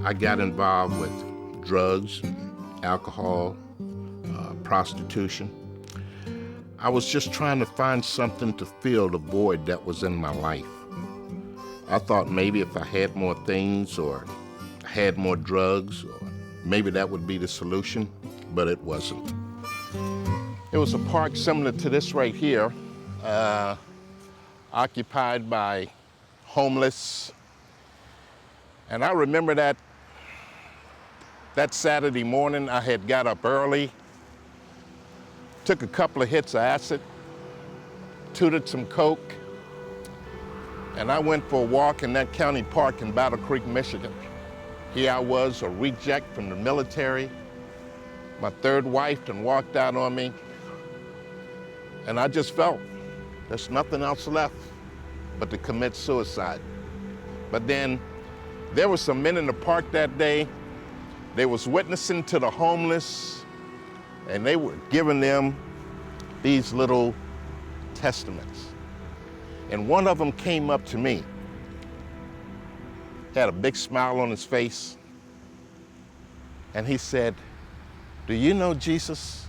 I got involved with drugs, alcohol, prostitution. I was just trying to find something to fill the void that was in my life. I thought maybe if I had more things or had more drugs, or maybe that would be the solution, but it wasn't. It was a park similar to this right here, occupied by homeless. And I remember that Saturday morning, I had got up early, took a couple of hits of acid, tooted some coke, and I went for a walk in that county park in Battle Creek, Michigan. Here I was, a reject from the military. My third wife done walked out on me, and I just felt there's nothing else left but to commit suicide. But then there were some men in the park that day. They was witnessing to the homeless, and they were giving them these little testaments. And one of them came up to me, had a big smile on his face, and he said, "Do you know Jesus?"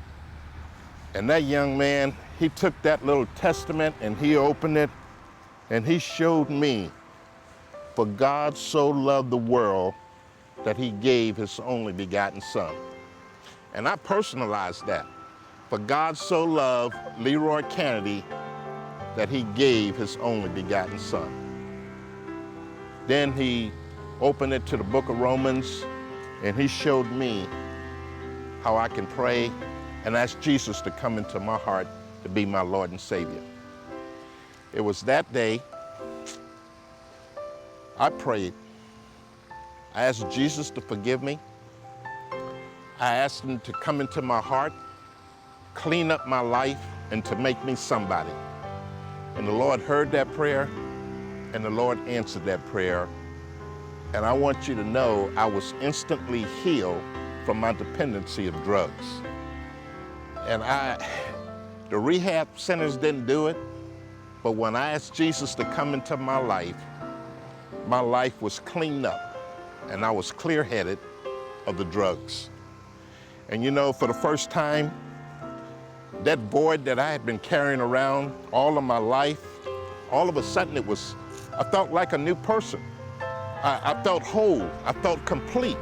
And that young man, he took that little testament and he opened it, and he showed me, "For God so loved the world that he gave his only begotten son." And I personalized that. For God so loved Leroy Cannady that he gave his only begotten son. Then he opened it to the book of Romans, and he showed me how I can pray and ask Jesus to come into my heart to be my Lord and Savior. It was that day I prayed. I asked Jesus to forgive me. I asked him to come into my heart, clean up my life, and to make me somebody. And the Lord heard that prayer, and the Lord answered that prayer. And I want you to know I was instantly healed from my dependency of drugs. And the rehab centers didn't do it, but when I asked Jesus to come into my life was cleaned up, and I was clear-headed of the drugs. And you know, for the first time, that void that I had been carrying around all of my life, all of a sudden I felt like a new person. I felt whole, I felt complete.